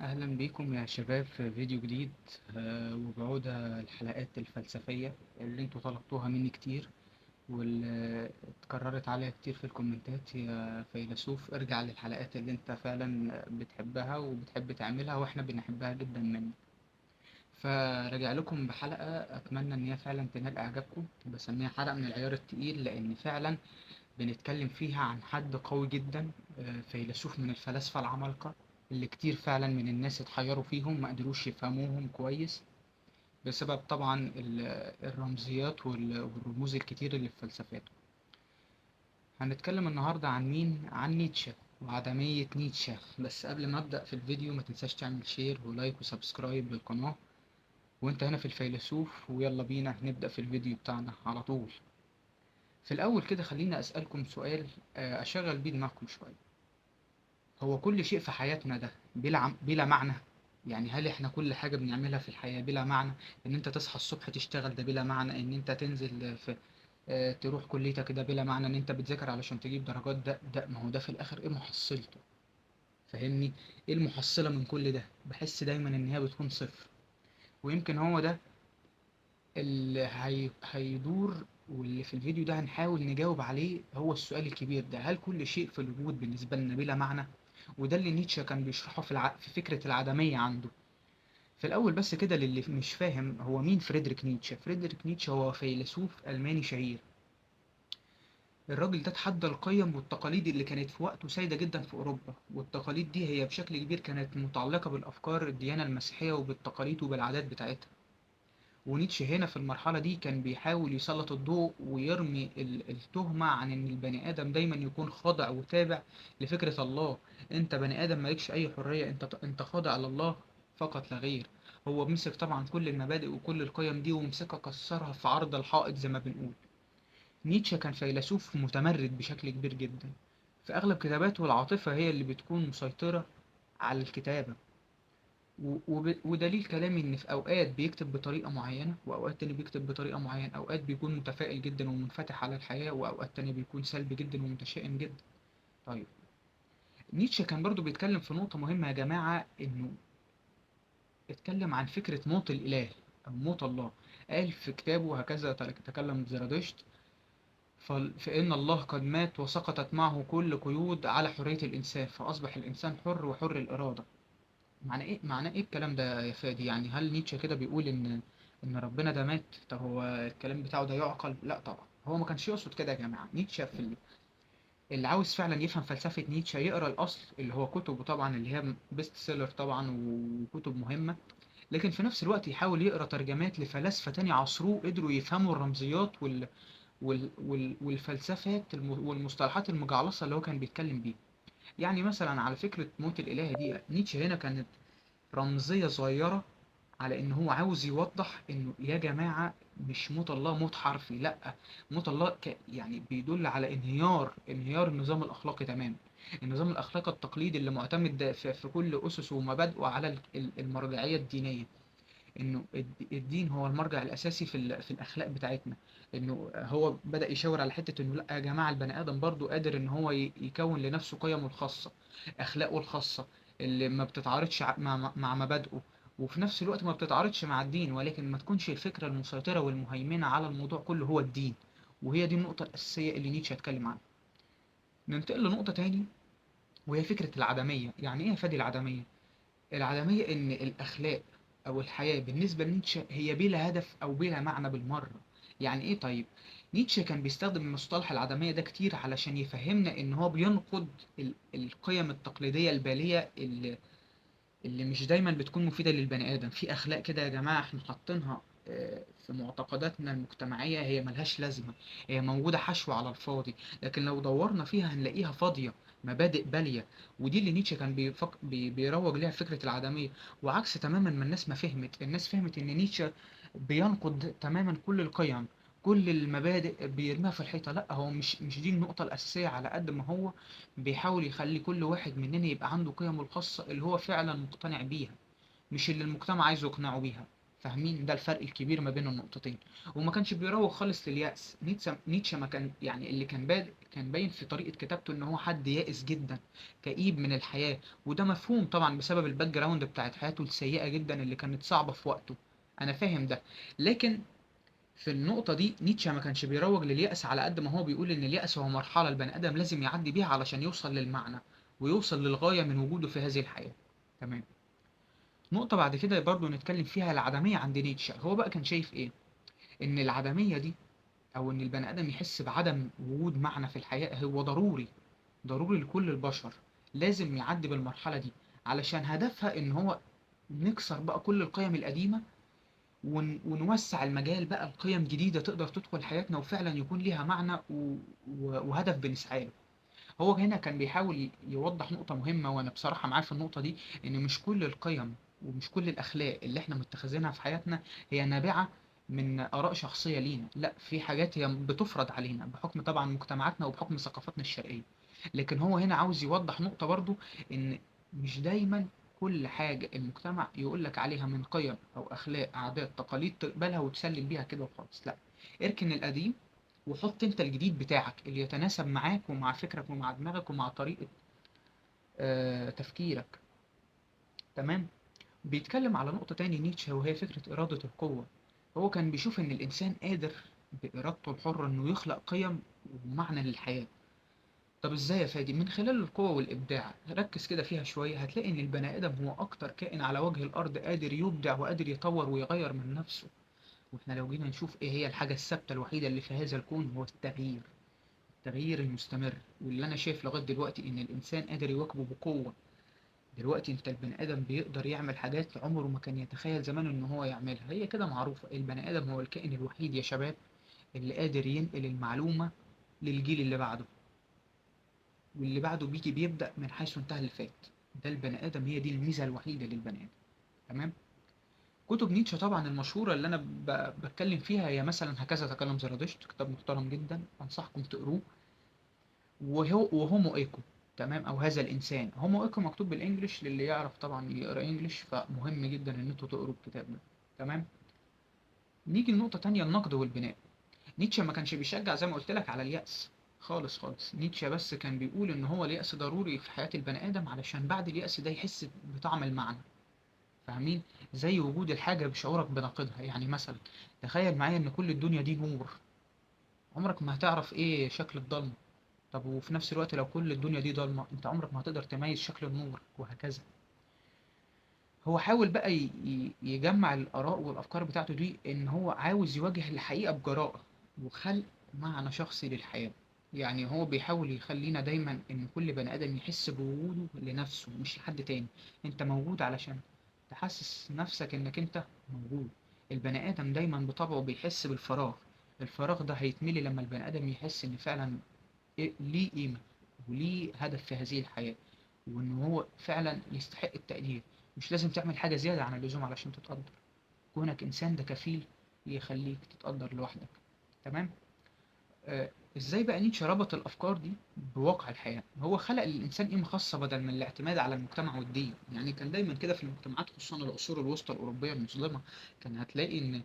أهلا بيكم يا شباب في فيديو جديد. وبعودة الحلقات الفلسفية اللي انتوا طلبتوها مني كتير، واللي اتكررت عليها كتير في الكومنتات. يا فيلسوف ارجع للحلقات اللي انت فعلا بتحبها وبتحب تعملها واحنا بنحبها جدا منك. فرجع لكم بحلقة أتمنى إن هي فعلا تنال إعجابكم. بسميها حلقة من العيار التقيل لأن فعلا بنتكلم فيها عن حد قوي جدا، فيلسوف من الفلاسفة العمالقة اللي كتير فعلا من الناس اتحيروا فيهم، ما قدروش يفهموهم كويس بسبب طبعا الرمزيات والرموز الكتير اللي في فلسفاته. هنتكلم النهاردة عن مين؟ عن نيتشه وعدمية نيتشه. بس قبل ما أبدأ في الفيديو ما تنساش تعمل شير ولايك وسبسكرايب للقناة وانت هنا في الفيلسوف. ويلا بينا نبدأ في الفيديو بتاعنا على طول. في الأول كده خليني أسألكم سؤال، أشغل بيه دماغكم شوية. هو كل شيء في حياتنا ده بلا معنى؟ يعني هل احنا كل حاجة بنعملها في الحياة بلا معنى؟ ان انت تصحى الصبح تشتغل ده بلا معنى؟ ان انت تنزل في تروح كليتك ده بلا معنى؟ ان انت بتذاكر علشان تجيب درجات ده ما هو ده في الاخر ايه محصلته؟ فاهمني؟ ايه المحصلة من كل ده؟ بحس دايما ان هي بتكون صفر. ويمكن هو ده اللي هيدور، واللي في الفيديو ده هنحاول نجاوب عليه. هو السؤال الكبير ده: هل كل شيء في الوجود بالنسبة لنا بلا معنى؟ وده اللي نيتشه كان بيشرحه في فكرة العدمية عنده. في الأول بس كده للي مش فاهم، هو مين فريدريك نيتشه؟ فريدريك نيتشه هو فيلسوف ألماني شهير. الراجل ده تحدى القيم والتقاليد اللي كانت في وقته سائدة جدا في أوروبا، والتقاليد دي هي بشكل كبير كانت متعلقة بالأفكار الديانة المسيحية وبالتقاليد وبالعادات بتاعتها. ونيتشه هنا في المرحلة دي كان بيحاول يسلط الضوء ويرمي التهمة عن إن البني آدم دايما يكون خاضع وتابع لفكرة الله. أنت بني آدم مالكش أي حرية، أنت خاضع لله فقط لا غير. هو مسك طبعا كل المبادئ وكل القيم دي ومسكها كسرها في عرض الحائط زي ما بنقول. نيتشه كان فيلسوف متمرد بشكل كبير جدا. في أغلب كتاباته العاطفة هي اللي بتكون مسيطرة على الكتابة. ودليل كلامي ان في اوقات بيكتب بطريقه معينه واوقات تاني بيكتب بطريقه معينه. اوقات بيكون متفائل جدا ومنفتح على الحياه، واوقات تانية بيكون سلبي جدا ومتشائم جدا. طيب، نيتشه كان برضو بيتكلم في نقطه مهمه يا جماعه، انه اتكلم عن فكره موت الاله او موت الله. قال في كتابه: هكذا تكلم زرادشت، فإن الله قد مات وسقطت معه كل قيود على حرية الإنسان، فأصبح الإنسان حر وحر الإرادة. معناه ايه الكلام ده يا فادي؟ يعني هل نيتشه كده بيقول ان ربنا ده مات؟ طب هو الكلام بتاعه ده يعقل؟ لا طبعا، هو ما كانش يقصد كده يا جماعه. نيتشه اللي عاوز فعلا يفهم فلسفه نيتشه يقرا الاصل اللي هو كتبه طبعا، اللي هي بيست سيلر طبعا وكتب مهمه. لكن في نفس الوقت يحاول يقرا ترجمات لفلاسفه تاني عصروه قدروا يفهموا الرمزيات والفلسفات والمصطلحات المجعلصه اللي هو كان بيتكلم بيها. يعني مثلا على فكره موت الاله دي، نيتشه هنا كانت رمزية صغيرة على ان هو عاوز يوضح انه يا جماعة مش موت الله موت حرفي، لا. موت الله يعني بيدل على انهيار النظام الاخلاقي تماما. النظام الاخلاقي التقليدي اللي معتمد في كل اسسه ومبادئه على المرجعية الدينية. انه الدين هو المرجع الاساسي في الاخلاق بتاعتنا. انه هو بدأ يشاور على حتة انه لا يا جماعة، البني ادم برضو قادر ان هو يكون لنفسه قيمه الخاصة، اخلاقه الخاصة اللي ما بتتعارضش مع مبادئه، وفي نفس الوقت ما بتتعارضش مع الدين، ولكن ما تكونش الفكرة المسيطرة والمهيمنة على الموضوع كله هو الدين. وهي دي النقطة الأساسية اللي نيتشه اتكلم عنها. ننتقل لنقطة تاني، وهي فكرة العدمية. يعني ايه يا فادي العدمية؟ العدمية إن الأخلاق أو الحياة بالنسبة لنيتشه هي بلا هدف أو بلا معنى بالمرة. يعني إيه طيب؟ نيتشه كان بيستخدم مصطلح العدمية ده كتير علشان يفهمنا إن هو بينقد القيم التقليدية البالية اللي مش دايما بتكون مفيدة للبني آدم. في أخلاق كده يا جماعة إحنا حاطينها في معتقداتنا المجتمعية، هي ملهاش لازمة، هي موجودة حشو على الفاضي، لكن لو دورنا فيها هنلاقيها فاضية، مبادئ بالية. ودي اللي نيتشه كان بيروج ليها فكرة العدمية. وعكس تماما ما الناس فهمت إن نيتشه بينقد تماما كل القيم، كل المبادئ بيرميها في الحيطة. لا، هو مش دي النقطة الأساسية، على قد ما هو بيحاول يخلي كل واحد مننا يبقى عنده قيمه الخاصة اللي هو فعلا مقتنع بيها، مش اللي المجتمع عايزه يقنعه بيها. فاهمين؟ ده الفرق الكبير ما بين النقطتين. وما كانش بيروج خالص لليأس. نيتشه ما كان يعني اللي كان باين في طريقة كتابته ان هو حد يائس جدا، كئيب من الحياة. وده مفهوم طبعا بسبب الباك جراوند بتاعت حياته السيئة جدا اللي كانت صعبة في وقته. انا فاهم ده. لكن في النقطة دي نيتشه ما كانش بيروج لليأس على قد ما هو بيقول ان اليأس هو مرحلة البني ادم لازم يعدي بيها علشان يوصل للمعنى ويوصل للغاية من وجوده في هذه الحياة. تمام. نقطة بعد كده برضو نتكلم فيها العدمية عند نيتشه. هو بقى كان شايف ايه؟ ان العدمية دي، او ان البني ادم يحس بعدم وجود معنى في الحياة، هو ضروري، ضروري لكل البشر. لازم يعدي بالمرحلة دي علشان هدفها ان هو نكسر بقى كل القيم القديمة، ونوسع المجال بقى لقيم جديدة تقدر تدخل حياتنا وفعلا يكون ليها معنى وهدف بنسعى له. هو هنا كان بيحاول يوضح نقطة مهمة، وأنا بصراحة معاه في النقطة دي، إن مش كل القيم ومش كل الأخلاق اللي إحنا متخذينها في حياتنا هي نابعة من آراء شخصية لينا. لا، في حاجات هي بتفرض علينا بحكم طبعا مجتمعاتنا وبحكم ثقافتنا الشرقية. لكن هو هنا عاوز يوضح نقطة برضو، إن مش دايما كل حاجة المجتمع يقولك عليها من قيم أو أخلاق عادات تقاليد تقبلها وتسلم بيها كده وخلاص. لا، اركن القديم وحط انت الجديد بتاعك اللي يتناسب معاك ومع فكرك ومع دماغك ومع طريقة تفكيرك. تمام. بيتكلم على نقطة تاني نيتشه، وهي فكرة إرادة القوة. هو كان بيشوف إن الإنسان قادر بإرادته الحرة إنه يخلق قيم ومعنى للحياة. طب إزاي يا فادي؟ من خلال القوة والإبداع. ركز كده فيها شوية، هتلاقي إن البني آدم هو أكتر كائن على وجه الأرض قادر يبدع وقادر يطور ويغير من نفسه. وإحنا لو جينا نشوف إيه هي الحاجة الثابتة الوحيدة اللي في هذا الكون، هو التغيير. التغيير المستمر، واللي انا شايف لغايه دلوقتي ان الانسان قادر يواكبه بقوه. دلوقتي انت البني ادم بيقدر يعمل حاجات عمره ما كان يتخيل زمان ان هو يعملها. هي كده معروفه، البني ادم هو الكائن الوحيد يا شباب اللي قادر ينقل المعلومه للجيل اللي بعده، واللي بعده بيجي بيبدا من حيث انتهى اللي فات. ده البني ادم، هي دي الميزه الوحيده للبني ادم. تمام. كتب نيتشه طبعا المشهوره اللي انا بتكلم فيها هي مثلا هكذا تكلم زرادشت، كتاب محترم جدا انصحكم تقروه. وهومو ايكو. تمام. او هذا الانسان. هومو ايكو مكتوب بالانجلش، للي يعرف طبعا يقرا انجلش فمهم جدا ان انتوا تقروا الكتاب ده. تمام. نيجي لنقطة تانية، النقد والبناء. نيتشه ما كانش بيشجع زي ما قلت لك على اليأس خالص خالص. نيتشه بس كان بيقول ان هو اليأس ضروري في حياة البني ادم علشان بعد اليأس ده يحس بطعم المعنى. فاهمين؟ زي وجود الحاجة بشعورك بناقضها. يعني مثلا تخيل معايا ان كل الدنيا دي نور، عمرك ما هتعرف ايه شكل الضلمة. طب وفي نفس الوقت لو كل الدنيا دي ضلمة، انت عمرك ما هتقدر تميز شكل النور، وهكذا. هو حاول بقى يجمع الآراء والأفكار بتاعته دي، إن هو عاوز يواجه الحقيقة بجراءة وخلق معنى شخصي للحياة. يعني هو بيحاول يخلينا دايما إن كل بني آدم يحس بوجوده لنفسه مش لحد تاني. أنت موجود علشان تحسس نفسك إنك أنت موجود. البني آدم دايما بطبعه بيحس بالفراغ. الفراغ ده هيتملي لما البني آدم يحس إن فعلا ليه قيمة وليه هدف في هذه الحياة، وإن هو فعلا يستحق التقدير. مش لازم تعمل حاجة زيادة عن اللزوم علشان تتقدر. كونك إنسان ده كفيل يخليك تتقدر لوحدك. تمام. إزاي بقى نيتشه ربط الأفكار دي بواقع الحياة؟ هو خلق للإنسان قيمة خاصة بدل من الاعتماد على المجتمع والدين. يعني كان دايما كده في المجتمعات خصوصا العصور الوسطى الأوروبية المظلمة، كان هتلاقي إن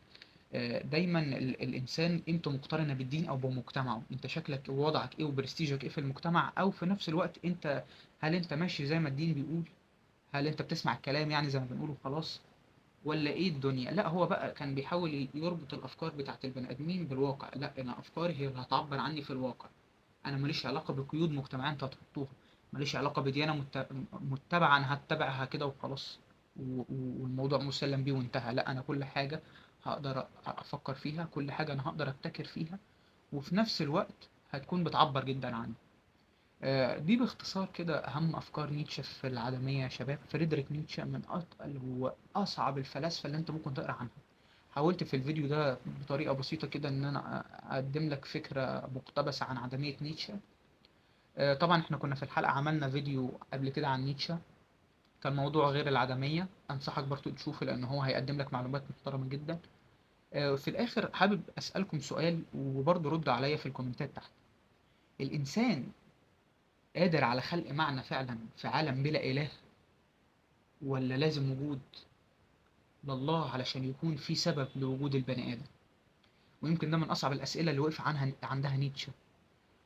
دايما الانسان قيمته مقترنه بالدين او بمجتمعه. انت شكلك ووضعك ايه وبرستيجك ايه في المجتمع، او في نفس الوقت انت هل انت ماشي زي ما الدين بيقول؟ هل انت بتسمع الكلام يعني زي ما بنقوله خلاص؟ ولا ايه الدنيا؟ لا، هو بقى كان بيحاول يربط الافكار بتاعت البني ادمين بالواقع. لا، انا افكاري هي اللي هتعبر عني في الواقع. انا ماليش علاقه بقيود مجتمعيه انت هتحطوها، ماليش علاقه بديانه متبعه انا هتبعها كده وخلاص، والموضوع مسلم بيه وانتهى. لا، انا كل حاجه هقدر افكر فيها، كل حاجه انا هقدر ابتكر فيها، وفي نفس الوقت هتكون بتعبر جدا عني. دي باختصار كده أهم أفكار نيتشه في العالمية يا شباب. فريدريك نيتشه من أتقل وأصعب الفلاسفة اللي أنت ممكن تقرأ عنها. حاولت في الفيديو ده بطريقة بسيطة كده إن أنا أقدم لك فكرة مقتبسة عن عدمية نيتشه. طبعا إحنا كنا في الحلقة عملنا فيديو قبل كده عن نيتشه، كان موضوع غير العدمية. أنصحك برضو تشوفه لأن هو هيقدم لك معلومات محترمة جدا. في الآخر حابب أسألكم سؤال وبرضو رد عليا في الكومنتات تحت. الإنسان قادر على خلق معنى فعلا في عالم بلا إله، ولا لازم وجود لله علشان يكون في سبب لوجود البني آدم. ويمكن ده من أصعب الأسئلة اللي وقف عندها نيتشه.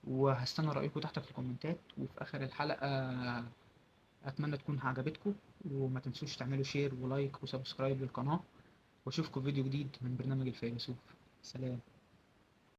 وهستنى رأيكم تحت في الكومنتات. وفي آخر الحلقة أتمنى تكون عجبتكم، وما تنسوش تعملوا شير ولايك وسبسكرايب للقناة. وأشوفكم في فيديو جديد من برنامج الفيلسوف. سلام.